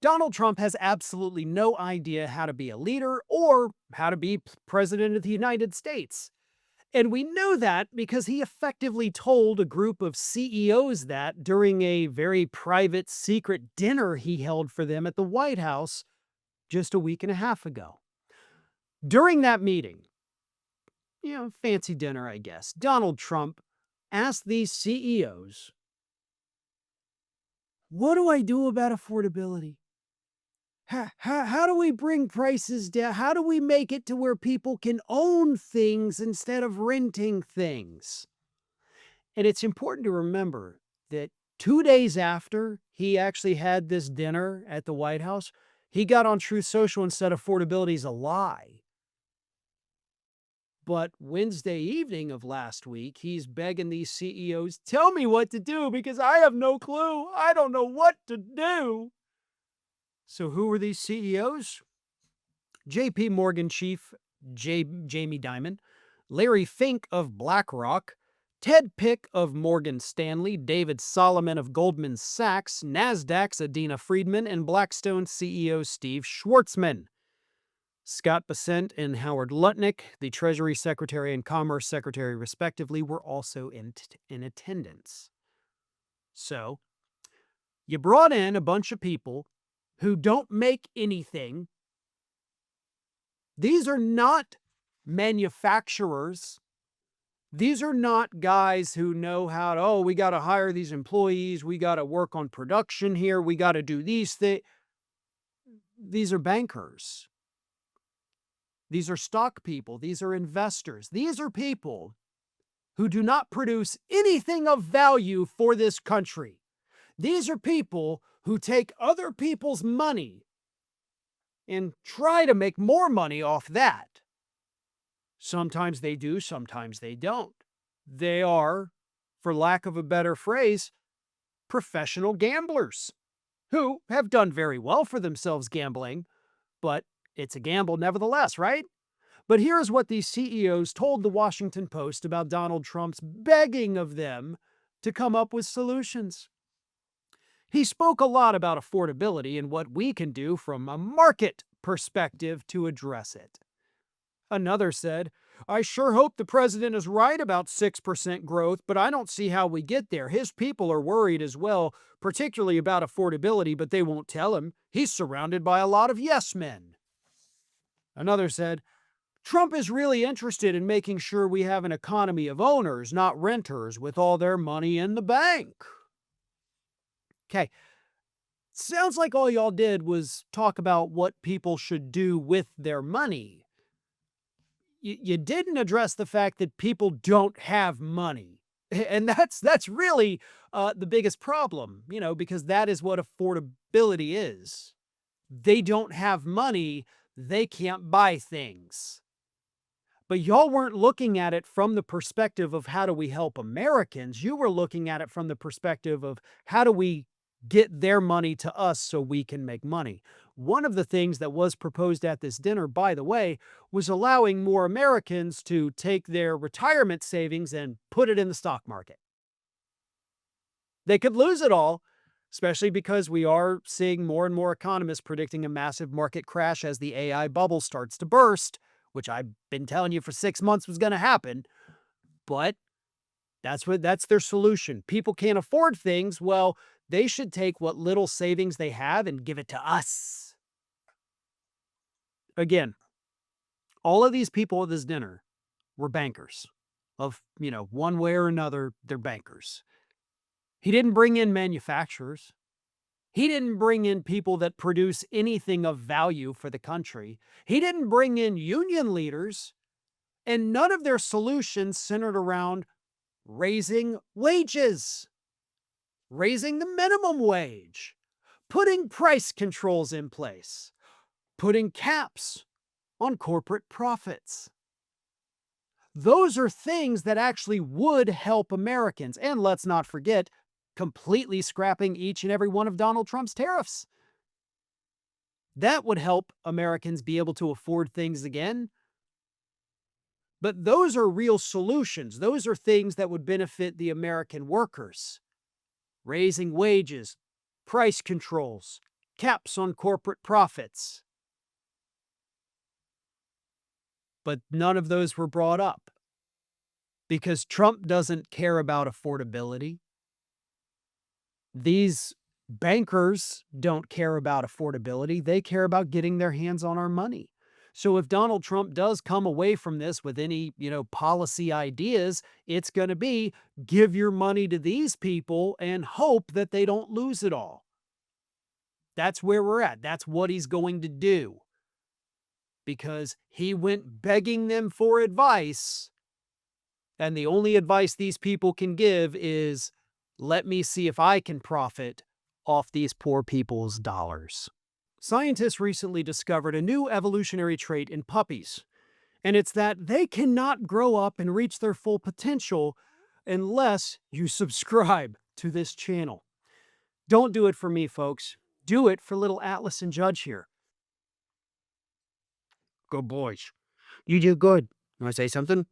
Donald Trump has absolutely no idea how to be a leader or how to be president of the United States. And we know that because he effectively told a group of CEOs that during a very private, secret dinner he held for them at the White House just a week and a half ago. During that meeting, fancy dinner, I guess, Donald Trump asked these CEOs, "What do I do about affordability? How do we bring prices down? How do we make it to where people can own things instead of renting things?" And it's important to remember that 2 days after he actually had this dinner at the White House, he got on Truth Social and said affordability is a lie. But Wednesday evening of last week, he's begging these CEOs, tell me what to do because I have no clue. I don't know what to do. So who were these CEOs? JP Morgan chief Jamie Dimon, Larry Fink of BlackRock, Ted Pick of Morgan Stanley, David Solomon of Goldman Sachs, NASDAQ's Adina Friedman, and Blackstone CEO Steve Schwartzman. Scott Bessent and Howard Lutnick, the Treasury Secretary and Commerce Secretary respectively, were also in attendance. So, you brought in a bunch of people who don't make anything. These are not manufacturers. These are not guys who know how to, we got to hire these employees. We got to work on production here. We got to do these things. These are bankers. These are stock people. These are investors. These are people who do not produce anything of value for this country. These are people who take other people's money and try to make more money off that. Sometimes they do, sometimes they don't. They are, for lack of a better phrase, professional gamblers who have done very well for themselves gambling, but it's a gamble nevertheless, right? But here's what these CEOs told the Washington Post about Donald Trump's begging of them to come up with solutions. He spoke a lot about affordability and what we can do from a market perspective to address it. Another said, I sure hope the president is right about 6% growth, but I don't see how we get there. His people are worried as well, particularly about affordability, but they won't tell him. He's surrounded by a lot of yes men. Another said, Trump is really interested in making sure we have an economy of owners, not renters, with all their money in the bank. Okay, sounds like all y'all did was talk about what people should do with their money. You didn't address the fact that people don't have money. And that's really the biggest problem, because that is what affordability is. They don't have money. They can't buy things. But y'all weren't looking at it from the perspective of how do we help Americans. You were looking at it from the perspective of how do we get their money to us so we can make money. One of the things that was proposed at this dinner, by the way, was allowing more Americans to take their retirement savings and put it in the stock market. They could lose it all, especially because we are seeing more and more economists predicting a massive market crash as the AI bubble starts to burst, which I've been telling you for 6 months was going to happen. But that's their solution. People can't afford things. Well, they should take what little savings they have and give it to us. Again, all of these people at this dinner were bankers of, one way or another, they're bankers. He didn't bring in manufacturers. He didn't bring in people that produce anything of value for the country. He didn't bring in union leaders, and none of their solutions centered around raising wages, raising the minimum wage, putting price controls in place, putting caps on corporate profits. Those are things that actually would help Americans. And let's not forget, completely scrapping each and every one of Donald Trump's tariffs. That would help Americans be able to afford things again. But those are real solutions. Those are things that would benefit the American workers. Raising wages, price controls, caps on corporate profits. But none of those were brought up because Trump doesn't care about affordability. These bankers don't care about affordability. They care about getting their hands on our money. So if Donald Trump does come away from this with any, policy ideas, it's going to be give your money to these people and hope that they don't lose it all. That's where we're at. That's what he's going to do because he went begging them for advice. And the only advice these people can give is let me see if I can profit off these poor people's dollars. Scientists recently discovered a new evolutionary trait in puppies, and it's that they cannot grow up and reach their full potential unless you subscribe to this channel. Don't do it for me, folks. Do it for little Atlas and Judge here. Good boys. You do good. You want to say something?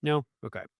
No? Okay.